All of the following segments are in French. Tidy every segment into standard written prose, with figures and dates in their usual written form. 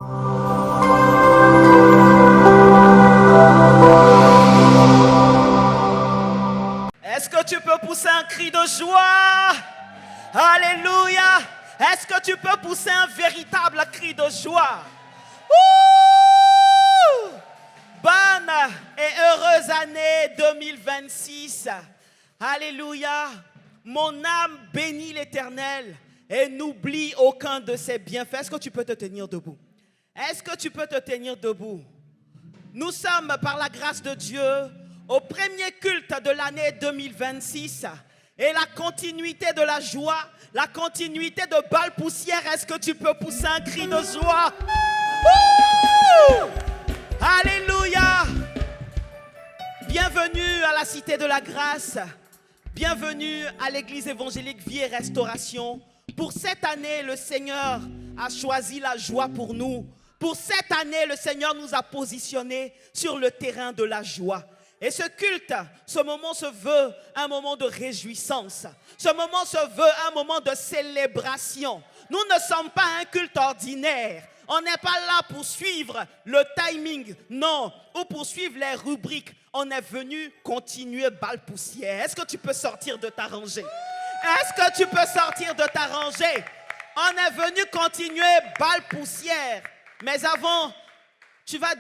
Est-ce que tu peux pousser un cri de joie? Alléluia! Est-ce que tu peux pousser un véritable cri de joie? Ouh! Bonne et heureuse année 2026. Alléluia! Mon âme bénit l'Éternel et n'oublie aucun de ses bienfaits. Est-ce que tu peux te tenir debout? Est-ce que tu peux te tenir debout? Nous sommes, par la grâce de Dieu, au premier culte de l'année 2026. Et la continuité de la joie, la continuité de Bal Poussière. Est-ce que tu peux pousser un cri de joie? Ouh! Alléluia! Bienvenue à la Cité de la Grâce. Bienvenue à l'église évangélique Vie et Restauration. Pour cette année, le Seigneur a choisi la joie pour nous. Pour cette année, le Seigneur nous a positionnés sur le terrain de la joie. Et ce culte, ce moment se veut un moment de réjouissance. Ce moment se veut un moment de célébration. Nous ne sommes pas un culte ordinaire. On n'est pas là pour suivre le timing, non, ou pour suivre les rubriques. On est venu continuer Bal Poussière. Est-ce que tu peux sortir de ta rangée? Est-ce que tu peux sortir de ta rangée? On est venu continuer Bal Poussière. Mais avant, tu vas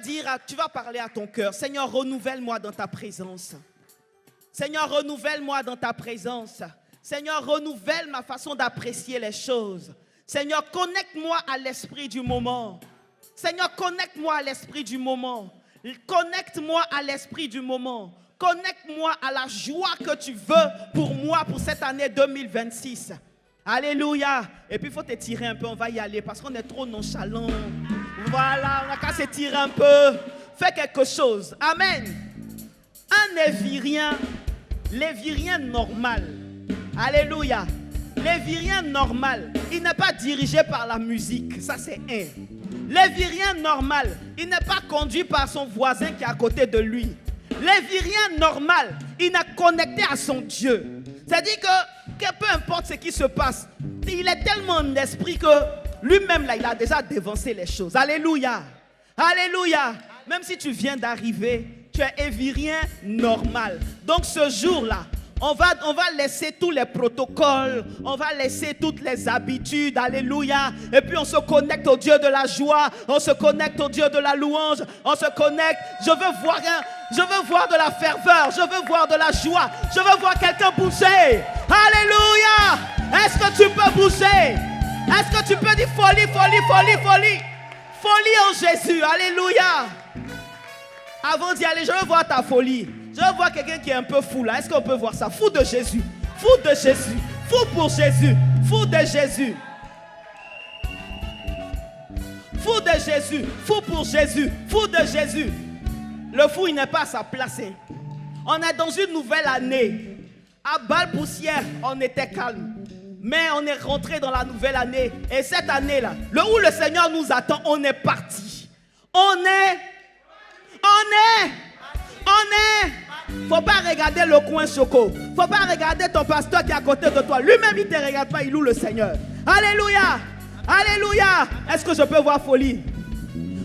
parler à ton cœur. Seigneur, renouvelle-moi dans ta présence. Seigneur, renouvelle-moi dans ta présence. Seigneur, renouvelle ma façon d'apprécier les choses. Seigneur, connecte-moi à l'esprit du moment. Seigneur, connecte-moi à l'esprit du moment. Connecte-moi à l'esprit du moment. Connecte-moi à la joie que tu veux pour moi, pour cette année 2026. Alléluia. Et puis il faut t'étirer un peu, on va y aller parce qu'on est trop nonchalant. Voilà, on n'a qu'à s'étirer un peu. Fais quelque chose. Amen. Un lévirien normal. Alléluia. Lévirien normal, il n'est pas dirigé par la musique. Ça, c'est un. Lévirien normal, il n'est pas conduit par son voisin qui est à côté de lui. Lévirien normal, il est connecté à son Dieu. C'est-à-dire que peu importe ce qui se passe, il est tellement en esprit que lui-même, là, il a déjà dévancé les choses. Alléluia. Alléluia. Même si tu viens d'arriver, tu es lévirien normal. Donc ce jour-là, on va laisser tous les protocoles, on va laisser toutes les habitudes, alléluia. Et puis on se connecte au Dieu de la joie, on se connecte au Dieu de la louange, on se connecte. Je veux voir de la ferveur, je veux voir de la joie, je veux voir quelqu'un bouger. Alléluia. Est-ce que tu peux bouger? Est-ce que tu peux dire folie, folie, folie, folie? Folie en Jésus, alléluia. Avant d'y aller, je veux voir ta folie. Je veux voir quelqu'un qui est un peu fou là. Est-ce qu'on peut voir ça? Fou de Jésus. Fou de Jésus. Fou pour Jésus. Fou de Jésus. Fou de Jésus. Fou pour Jésus. Fou de Jésus. Le fou, il n'est pas à sa place. On est dans une nouvelle année. À Bal Poussière, on était calme. Mais on est rentré dans la nouvelle année. Et cette année-là, où le Seigneur nous attend, on est parti. Faut pas regarder le coin choco. Faut pas regarder ton pasteur qui est à côté de toi. Lui-même, il ne te regarde pas, il loue le Seigneur. Alléluia. Alléluia. Est-ce que je peux voir folie?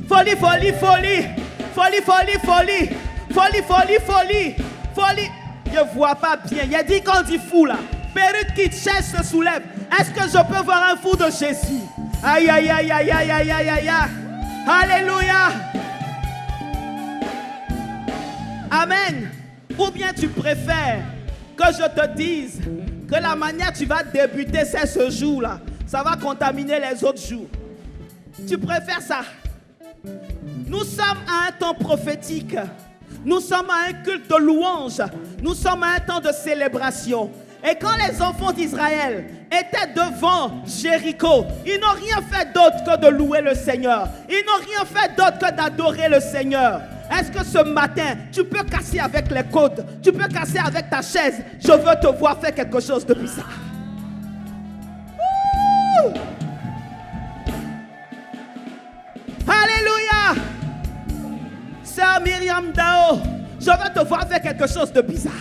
Folie, folie, folie. Folie, folie, folie. Folie, folie, folie. Folie. Je ne vois pas bien. Il a dit qu'on dit fou là. Perruque qui chaise se soulève. Est-ce que je peux voir un fou de Jésus? Aïe, aïe, aïe, aïe, aïe, aïe, aïe, aïe. Alléluia. Amen. Ou bien tu préfères que je te dise que la manière tu vas débuter c'est ce jour-là. Ça va contaminer les autres jours. Tu préfères ça? Nous sommes à un temps prophétique. Nous sommes à un culte de louange. Nous sommes à un temps de célébration. Et quand les enfants d'Israël étaient devant Jéricho, ils n'ont rien fait d'autre que de louer le Seigneur. Ils n'ont rien fait d'autre que d'adorer le Seigneur. Est-ce que ce matin, tu peux casser avec les côtes? Tu peux casser avec ta chaise? Je veux te voir faire quelque chose de bizarre. Ouh! Alléluia! Sœur Myriam Dao, je veux te voir faire quelque chose de bizarre.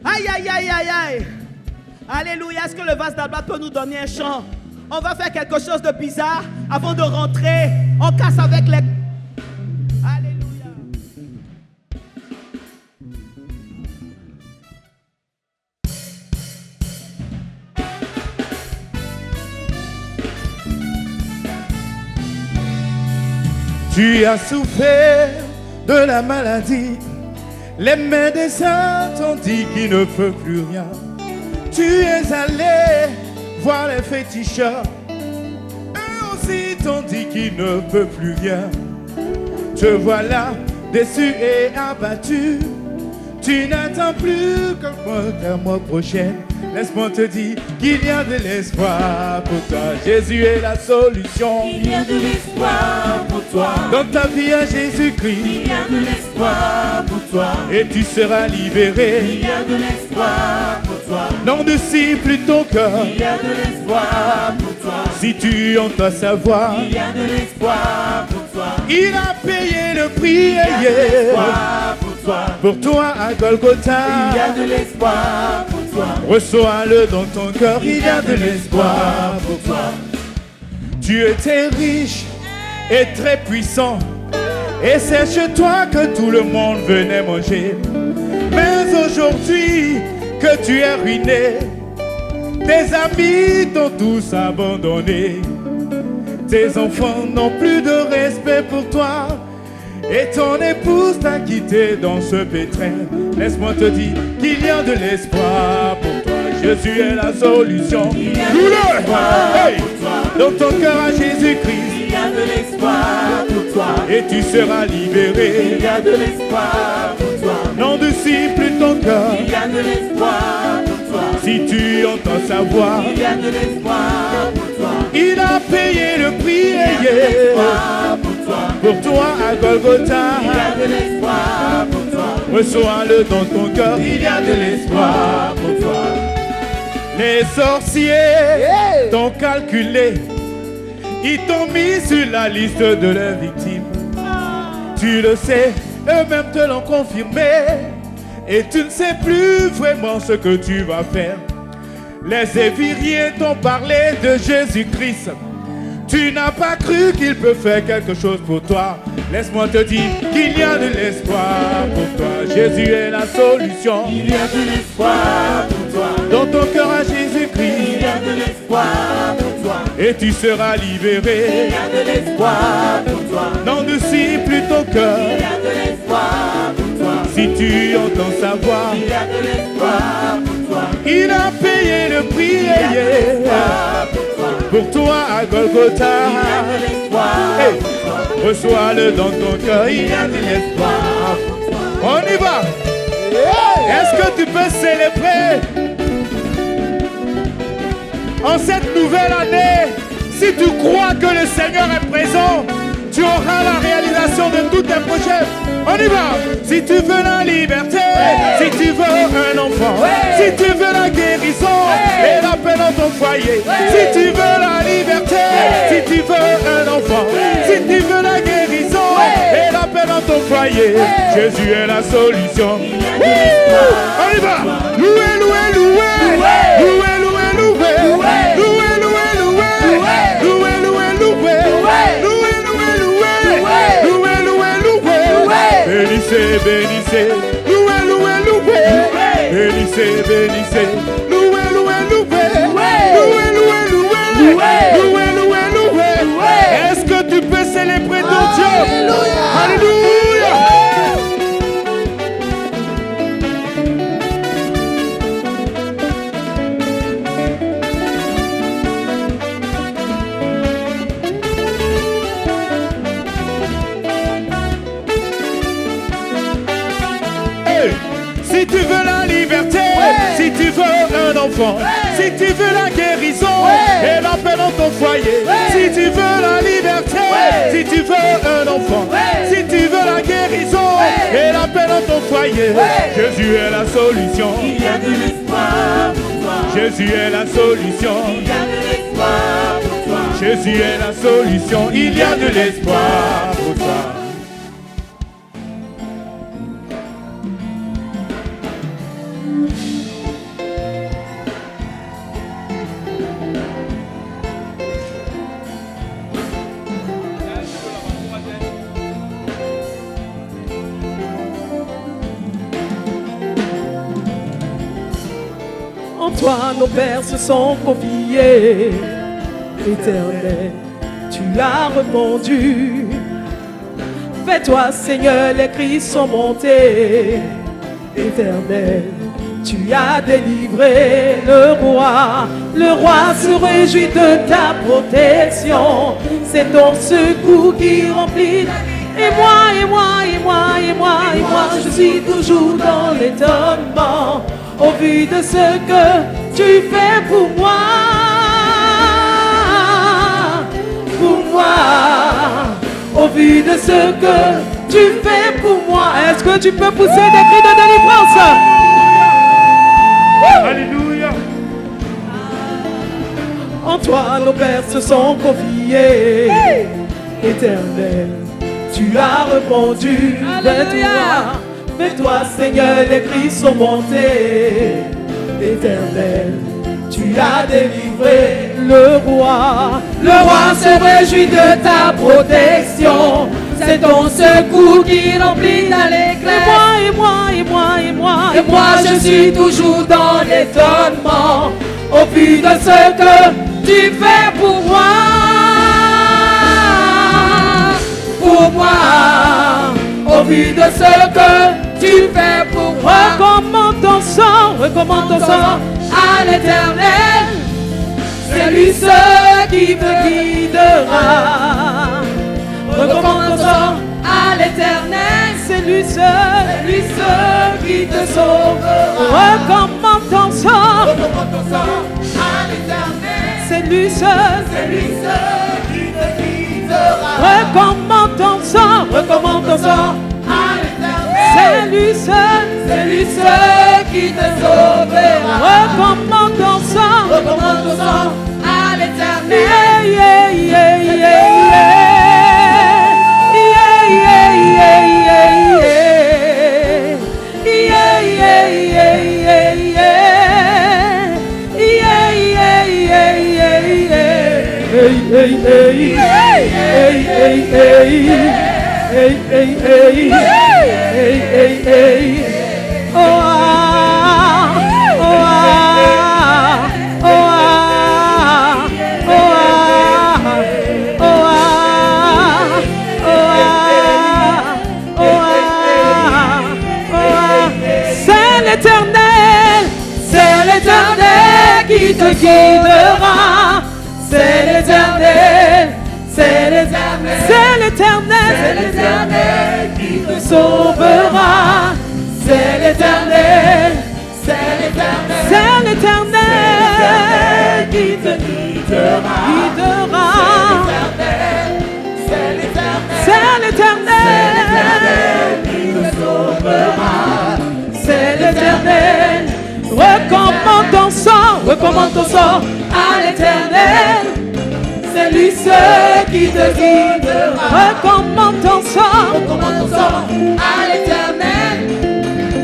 Aïe, aïe, aïe, aïe, aïe. Alléluia. Est-ce que le vase d'Alba peut nous donner un chant? On va faire quelque chose de bizarre. avant de rentrer, on casse avec les... Alléluia. Tu as souffert de la maladie. Les médecins t'ont dit qu'il ne peut plus rien. Tu es allé voir les féticheurs. Eux aussi t'ont dit qu'il ne peut plus rien. Te voilà déçu et abattu. Tu n'attends plus qu'un mois prochain. Laisse-moi te dire qu'il y a de l'espoir pour toi. Jésus est la solution. Il y a de l'espoir pour toi. Dans ta vie à Jésus-Christ, Il y a de l'espoir pour toi. et tu seras libéré. Il y a de l'espoir pour toi. N'endurcis plus ton cœur. Il y a de l'espoir pour toi. Si tu entends sa voix, Il y a de l'espoir pour toi. il a payé le prix Il y a de l'espoir pour toi. pour toi à Golgotha. Il y a de l'espoir pour toi. Reçois-le dans ton cœur, il y a de l'espoir pour toi. Tu étais riche et très puissant, et c'est chez toi que tout le monde venait manger. Mais aujourd'hui que tu es ruiné, tes amis t'ont tous abandonné. Tes enfants n'ont plus de respect pour toi, et ton épouse t'a quitté dans ce pétrin. Laisse-moi te dire qu'il y a de l'espoir pour toi. Jésus est la solution. Il y a de Loue-le. l'espoir Hey. pour toi. Dans ton cœur à Jésus-Christ, Il y a de l'espoir pour toi. et tu seras libéré. Il y a de l'espoir pour toi. N'endurcis plus ton cœur. Il y a de l'espoir pour toi. Si tu entends sa voix, Il y a de l'espoir pour toi. il a payé le prix. Il y a de l'espoir pour toi. Pour toi à Golgotha, Il y a de l'espoir pour toi. reçois-le dans ton cœur. Il y a de l'espoir pour toi. Les sorciers t'ont calculé, ils t'ont mis sur la liste de leurs victimes. Tu le sais, eux-mêmes te l'ont confirmé, et tu ne sais plus vraiment ce que tu vas faire. Les éviriens t'ont parlé de Jésus-Christ. Tu n'as pas cru qu'il peut faire quelque chose pour toi. Laisse-moi te dire qu'il y a de l'espoir pour toi. Jésus est la solution. Il y a de l'espoir pour toi. Dans ton cœur à Il Jésus-Christ, y a de l'espoir pour toi. et tu seras Il libéré. y a de l'espoir pour toi. N'endurcis plus ton Il cœur. y a de l'espoir pour toi. Si tu entends sa voix, Il y a de l'espoir pour toi. il a payé le prix. Il y a de l'espoir pour toi. Pour toi à Golgotha, Il y a de l'espoir hey, pour toi. reçois-le dans ton cœur. Il y a de l'espoir. On y va. Est-ce que tu peux célébrer en cette nouvelle année? Si tu crois que le Seigneur est présent, tu auras la réalisation de tous tes projets. On y va. Si tu veux la liberté, si tu veux un enfant, si tu veux la guérison et la paix dans ton foyer, si tu veux la liberté, si tu veux un enfant, si tu veux la guérison et la paix dans ton foyer, Jésus est la solution. On y va. Louez, louez, louez. Louez, louez, louez. Louez, louez, louez. Louez, louez, louez. Louez, louez, louez. Louez, louez, louez. Bénissez, bénissez. Louez, louez, louez. Bénissez, bénissez. Louez, louez, louez. Louez, louez, louez. Louez, louez, louez. Est-ce que tu peux célébrer ton Dieu? Alléluia. Si tu veux la liberté, si tu veux un enfant, si tu veux la guérison et la paix dans ton foyer, si tu veux la liberté, si tu veux un enfant, si tu veux la guérison et la paix dans ton foyer, Jésus est la solution. Il y a de l'espoir pour toi. Jésus est la solution. Il y a de l'espoir pour toi. Jésus est la solution. Il y a de l'espoir pour toi. toi nos pères se sont confiés. Éternel, tu as répondu. Fais-toi Seigneur, les cris sont montés. Éternel, tu as délivré le roi. Le roi se réjouit de ta protection. C'est ton secours qui remplit. Et moi, je suis toujours dans l'étonnement au vu de ce que tu fais pour moi. Pour moi, au vu de ce que tu fais pour moi. Est-ce que tu peux pousser des cris de délivrance? Alléluia. En toi nos pères se sont confiés. Éternel, tu as répondu. Fais-toi Seigneur, les cris sont montés. Éternel, tu as délivré le roi. Le roi se réjouit de ta protection. C'est ton secours qui remplit d'allégresse. Et moi, je suis toujours dans l'étonnement au vu de ce que tu fais pour moi. Pour moi, au vu de ce que tu fais pour moi. Recommande ton sang à l'Éternel. C'est lui seul qui te guidera. Recommande ton sang à l'Éternel. C'est lui seul qui te sauvera. Recommande ton sang à l'Éternel. C'est lui seul qui te guidera. Recommande ton sang à l'Éternel. C'est lui seul qui te sauvera. Recommande ton sang à C'est l'Éternel qui te guidera. C'est l'Éternel qui te sauvera. C'est l'Éternel qui te guidera. C'est l'Éternel qui te sauvera. C'est l'Éternel. Recommande ton sang à l'Éternel. C'est lui seul qui te guidera. Recommande ton sang à l'Éternel.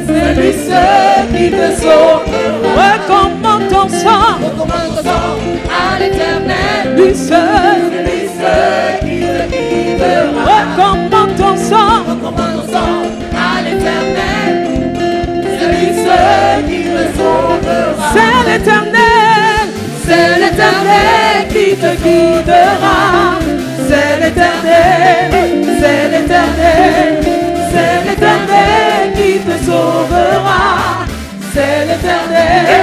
C'est lui seul qui te sauvera. Recommande ton sang à l'Éternel. Lui seul qui te guidera. Recommande ton sang à l'Éternel. C'est lui seul qui te sauvera. C'est l'Éternel qui te guidera. C'est l'Éternel qui te sauvera. C'est l'Éternel